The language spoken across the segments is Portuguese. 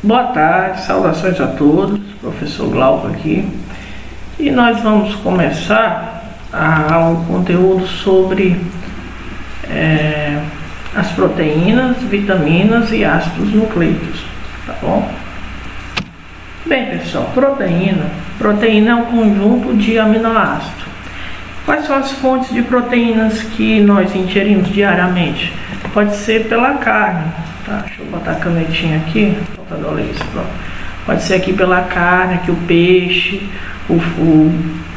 Boa tarde, saudações a todos, professor Glauco aqui. E nós vamos começar um conteúdo sobre as proteínas, vitaminas e ácidos nucleicos, tá bom? Bem, pessoal, proteína é um conjunto de aminoácidos. Quais são as fontes de proteínas que nós ingerimos diariamente? Pode ser pela carne, tá? Deixa eu botar a canetinha aqui, pode ser aqui pela carne, aqui o peixe,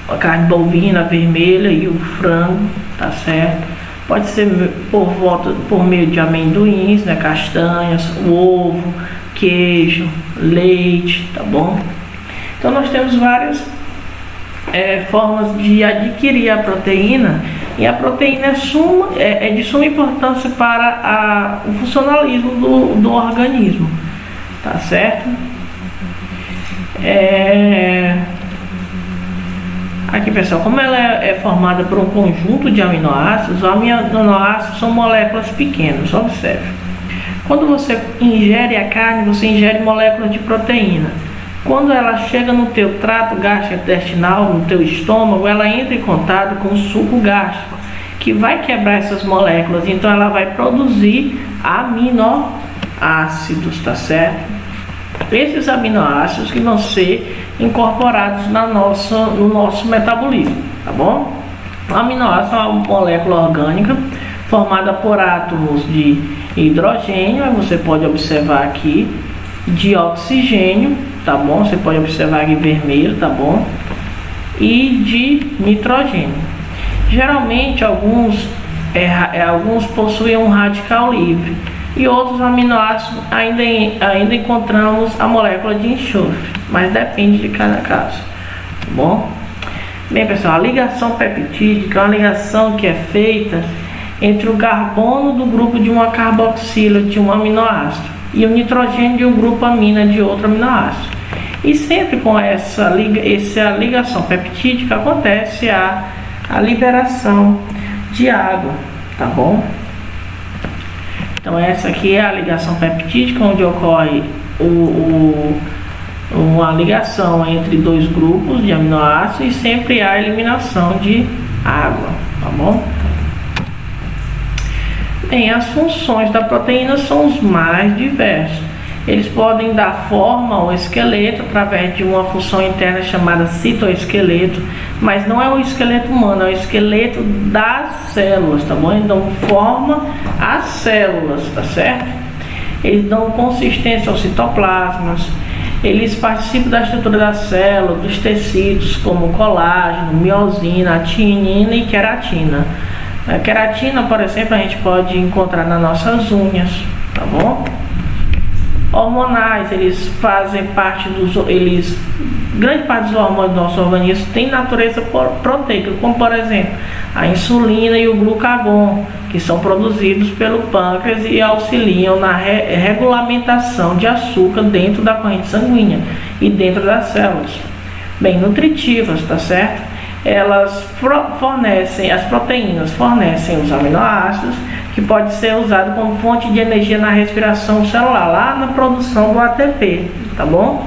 a carne bovina vermelha e o frango, tá certo? Pode ser por meio de amendoins, né, castanhas, o ovo, queijo, leite, tá bom? Então nós temos várias formas de adquirir a proteína, e a proteína é de suma importância para o funcionalismo do organismo, tá certo? Aqui, pessoal, como ela é formada por um conjunto de aminoácidos, os aminoácidos são moléculas pequenas, observe. Quando você ingere a carne, você ingere moléculas de proteína. Quando ela chega no teu trato gastrointestinal, no teu estômago, ela entra em contato com o suco gástrico, que vai quebrar essas moléculas, então ela vai produzir aminoácidos, tá certo? Esses aminoácidos que vão ser incorporados no nosso metabolismo, tá bom? O aminoácido é uma molécula orgânica formada por átomos de hidrogênio, aí você pode observar aqui, de oxigênio, tá bom? Você pode observar aqui vermelho, tá bom? E de nitrogênio. Geralmente alguns possuem um radical livre, e outros aminoácidos ainda encontramos a molécula de enxofre, mas depende de cada caso, tá bom? Bem, pessoal, a ligação peptídica é uma ligação que é feita entre o carbono do grupo de uma carboxila de um aminoácido e o nitrogênio de um grupo amina de outro aminoácido. E sempre com essa ligação peptídica acontece a liberação de água, tá bom? Então essa aqui é a ligação peptídica, onde ocorre uma ligação entre dois grupos de aminoácidos e sempre há eliminação de água, tá bom? Bem, as funções da proteína são os mais diversos. Eles podem dar forma ao esqueleto através de uma função interna chamada citoesqueleto, mas não é o esqueleto humano, é o esqueleto das células, tá bom? Então forma as células, tá certo? Eles dão consistência aos citoplasmas, eles participam da estrutura da célula, dos tecidos como colágeno, miosina, actinina e queratina. A queratina, por exemplo, a gente pode encontrar nas nossas unhas, tá bom? Hormonais, eles fazem parte grande parte dos hormônios do nosso organismo tem natureza proteica, como por exemplo a insulina e o glucagon, que são produzidos pelo pâncreas e auxiliam na regulamentação de açúcar dentro da corrente sanguínea e dentro das células. Bem, nutritivas, tá certo? As proteínas fornecem os aminoácidos, que pode ser usado como fonte de energia na respiração celular, lá na produção do ATP, tá bom?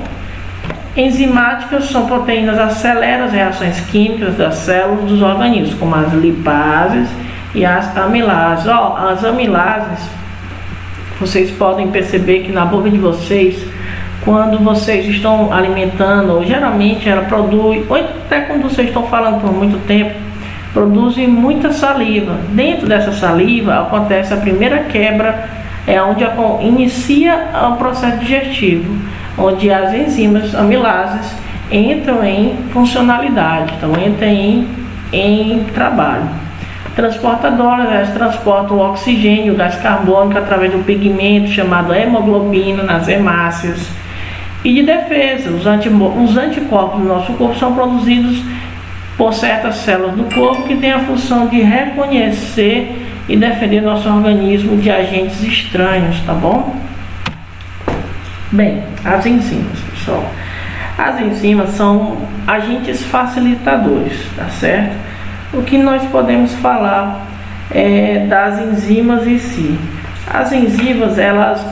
Enzimáticas são proteínas que aceleram as reações químicas das células dos organismos, como as lipases e as amilases. As amilases, vocês podem perceber que na boca de vocês, quando vocês estão alimentando, ou geralmente ela produz, ou até quando vocês estão falando por muito tempo, produzem muita saliva. Dentro dessa saliva acontece a primeira quebra, onde inicia o processo digestivo, onde as enzimas amilases entram em funcionalidade, então entram em trabalho. Transportadoras, elas transportam o oxigênio, o gás carbônico através de um pigmento chamado hemoglobina nas hemácias. E de defesa, os anticorpos do nosso corpo são produzidos por certas células do corpo que têm a função de reconhecer e defender nosso organismo de agentes estranhos, tá bom? Bem, as enzimas, pessoal. As enzimas são agentes facilitadores, tá certo? O que nós podemos falar das enzimas em si? As enzimas, elas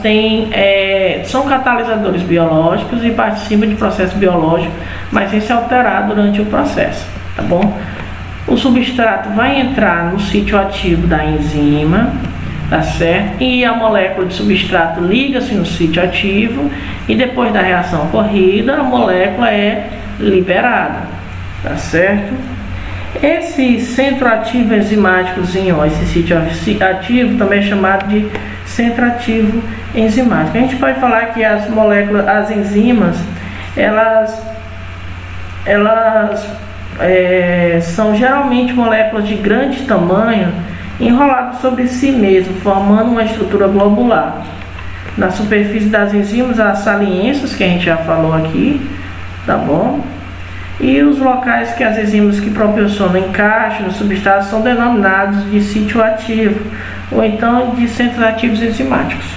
são catalisadores biológicos e participam de processo biológico, mas sem se alterar durante o processo, tá bom? O substrato vai entrar no sítio ativo da enzima, tá certo? E a molécula de substrato liga-se no sítio ativo e depois da reação ocorrida, a molécula é liberada, tá certo? Esse centro ativo enzimáticozinho, esse sítio ativo também é chamado de centro ativo enzimático. A gente pode falar que as moléculas, as enzimas, elas são geralmente moléculas de grande tamanho enroladas sobre si mesmo, formando uma estrutura globular. Na superfície das enzimas, as saliências, que a gente já falou aqui, tá bom? E os locais que as enzimas que proporcionam encaixe no substrato são denominados de sítio ativo, ou então de centros ativos enzimáticos.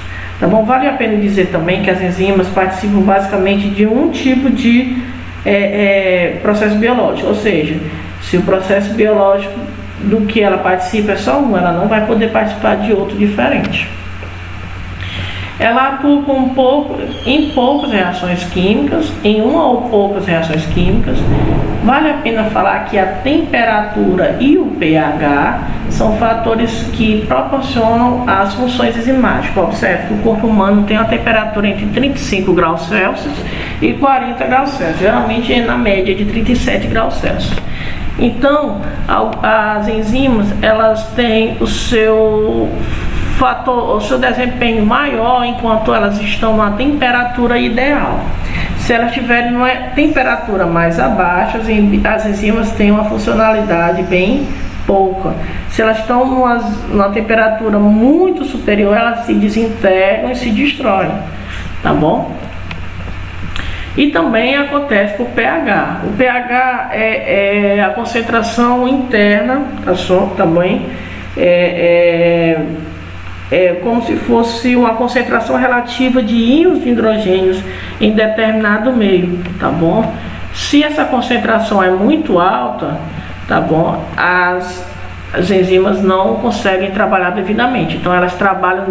Tá bom? Vale a pena dizer também que as enzimas participam basicamente de um tipo de processo biológico, ou seja, se o processo biológico do que ela participa é só um, ela não vai poder participar de outro diferente. Ela atua em poucas reações químicas, em uma ou poucas reações químicas. Vale a pena falar que a temperatura e o pH são fatores que proporcionam as funções enzimáticas. Observe que o corpo humano tem uma temperatura entre 35 graus Celsius e 40 graus Celsius, geralmente é na média de 37 graus Celsius. Então, as enzimas, elas têm o seu desempenho maior enquanto elas estão na temperatura ideal. Se elas estiverem numa temperatura mais abaixo, as enzimas têm uma funcionalidade bem pouca. Se elas estão numa temperatura muito superior, elas se desintegram e se destroem, tá bom? E também acontece com o pH. O pH é a concentração interna, também é como se fosse uma concentração relativa de íons de hidrogênios em determinado meio, tá bom? Se essa concentração é muito alta, tá bom? As enzimas não conseguem trabalhar devidamente, então elas trabalham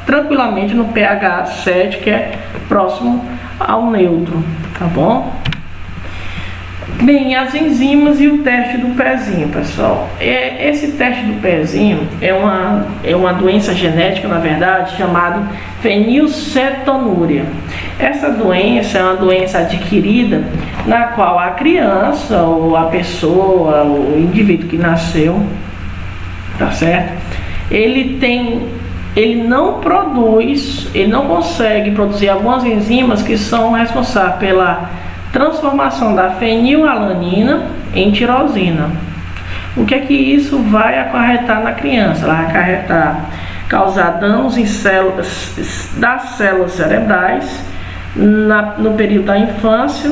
tranquilamente no pH 7, que é próximo ao neutro, tá bom? Bem, as enzimas e o teste do pezinho, pessoal. Esse teste do pezinho é uma doença genética, na verdade, chamada fenilcetonúria. Essa doença é uma doença adquirida na qual a criança ou a pessoa, o indivíduo que nasceu, tá certo? Ele não consegue produzir algumas enzimas que são responsáveis pela transformação da fenilalanina em tirosina. O que é que isso vai acarretar na criança? Ela vai causar danos em das células cerebrais no período da infância.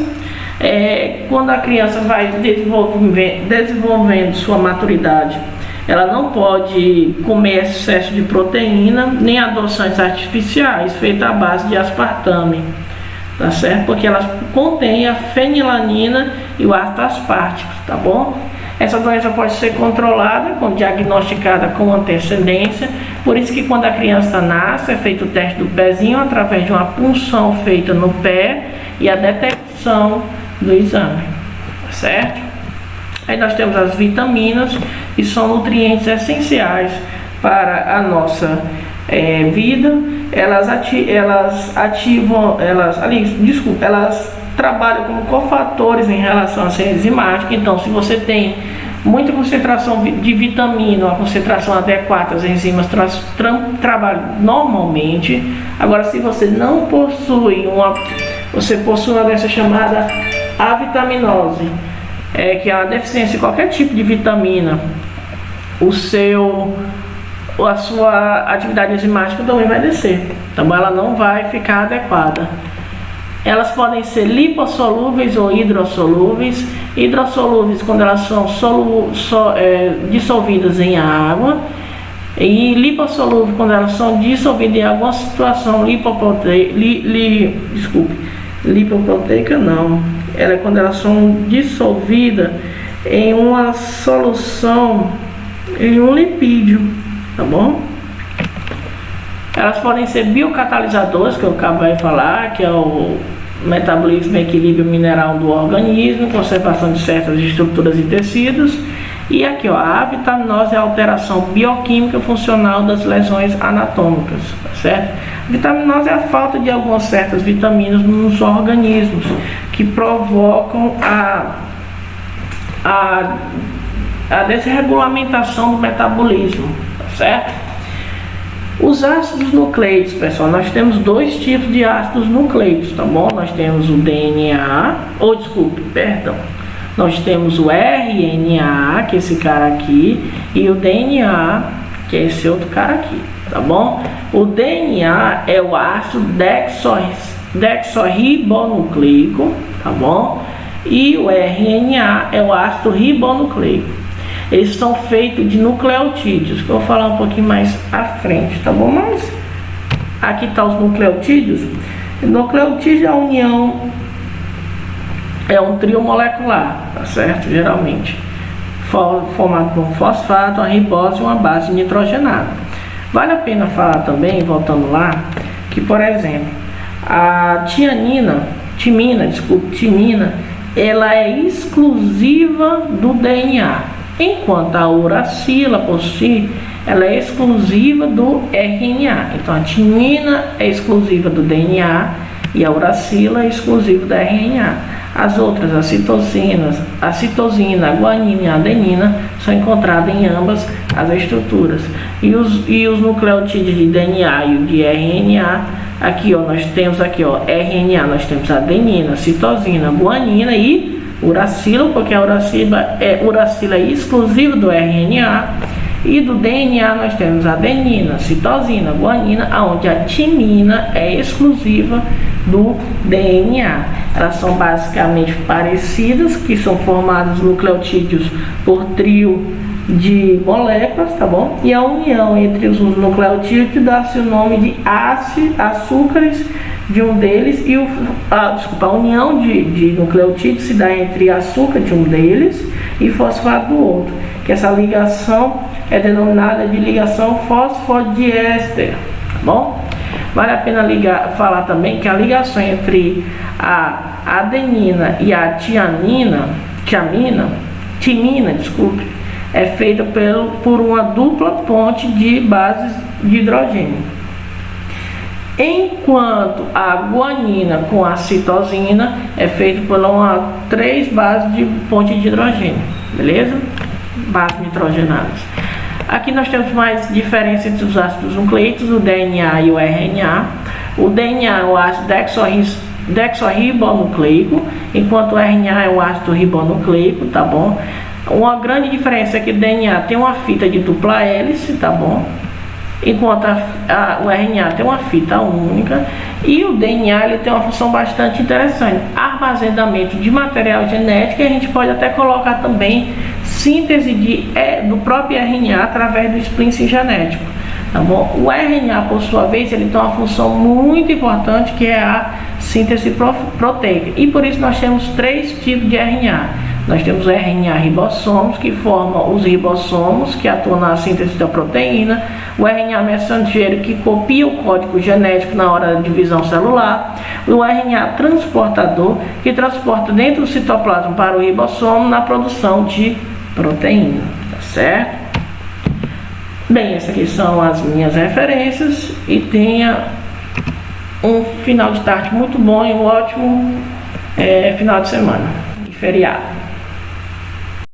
Quando a criança vai desenvolvendo sua maturidade, ela não pode comer excesso de proteína nem adoçantes artificiais feitos à base de aspartame, tá certo? Porque elas contêm a fenilalanina e o ácido aspartico, tá bom? Essa doença pode ser controlada, diagnosticada com antecedência, por isso que quando a criança nasce é feito o teste do pezinho através de uma punção feita no pé e a detecção do exame, tá certo? Aí nós temos as vitaminas, que são nutrientes essenciais para a nossa vida. Elas trabalham como cofatores em relação à síntese enzimática. Então, se você tem muita concentração de vitamina, uma concentração adequada, as enzimas trabalham normalmente. Agora, se você não possui você possui uma doença chamada avitaminose, que é uma deficiência de qualquer tipo de vitamina, a sua atividade enzimática também vai descer, tá bom? Ela não vai ficar adequada. Elas podem ser lipossolúveis ou hidrossolúveis. Hidrossolúveis quando elas são dissolvidas em água, e lipossolúveis quando elas são dissolvidas em alguma situação lipoproteica não. Ela é quando elas são dissolvidas em uma solução, em um lipídio, tá bom? Elas podem ser biocatalisadores, que eu acabei de falar, que é o metabolismo e equilíbrio mineral do organismo, conservação de certas estruturas e tecidos. E aqui, ó, a avitaminose é a alteração bioquímica funcional das lesões anatômicas, tá certo? A vitaminose é a falta de algumas certas vitaminas nos organismos que provocam a desregulamentação do metabolismo, tá certo? Os ácidos nucleicos, pessoal, nós temos dois tipos de ácidos nucleicos, tá bom? Nós temos o DNA, nós temos o RNA, que é esse cara aqui, e o DNA, que é esse outro cara aqui, tá bom? O DNA é o ácido desoxirribonucleico, tá bom? E o RNA é o ácido ribonucleico. Eles são feitos de nucleotídeos, que eu vou falar um pouquinho mais à frente, tá bom? Mas aqui tá os nucleotídeos. O nucleotídeo é a união, é um trio molecular, tá certo? Geralmente formado por um fosfato, uma ribose e uma base nitrogenada. Vale a pena falar também, voltando lá, que por exemplo, a timina, ela é exclusiva do DNA, enquanto a uracila por si, ela é exclusiva do RNA. Então a timina é exclusiva do DNA e a uracila é exclusiva do RNA. As outras, a citosina, a guanina e a adenina, são encontradas em ambas as estruturas. E os nucleotídeos de DNA e o de RNA, aqui ó, nós temos aqui ó, RNA, nós temos adenina, citosina, guanina e uracila, porque a uracila é exclusiva do RNA. E do DNA nós temos adenina, citosina, guanina, onde a timina é exclusiva do DNA. Elas são basicamente parecidas, que são formados nucleotídeos por trio de moléculas, tá bom? E a união entre os nucleotídeos dá-se o nome de açúcares de um deles e a união de nucleotídeos se dá entre açúcar de um deles e fosfato do outro, que essa ligação é denominada de ligação fosfodiéster, tá bom? Vale a pena falar também que a ligação entre a adenina e a timina, é feita por uma dupla ponte de bases de hidrogênio. Enquanto a guanina com a citosina é feita por três bases de ponte de hidrogênio, beleza? Bases nitrogenadas. Aqui nós temos mais diferença entre os ácidos nucleicos, o DNA e o RNA. O DNA é o ácido desoxirribonucleico, enquanto o RNA é o ácido ribonucleico, tá bom? Uma grande diferença é que o DNA tem uma fita de dupla hélice, tá bom? Enquanto o RNA tem uma fita única. E o DNA ele tem uma função bastante interessante, armazenamento de material genético, e a gente pode até colocar também síntese do próprio RNA através do splicing genético, tá bom? O RNA, por sua vez, ele tem uma função muito importante, que é a síntese proteica, e por isso nós temos três tipos de RNA. Nós temos o RNA ribossomos, que formam os ribossomos, que atuam na síntese da proteína, o RNA mensageiro, que copia o código genético na hora da divisão celular, o RNA transportador, que transporta dentro do citoplasma para o ribossomo na produção de proteína, tá certo? Bem, essas aqui são as minhas referências, e tenha um final de tarde muito bom e um ótimo final de semana, de feriado.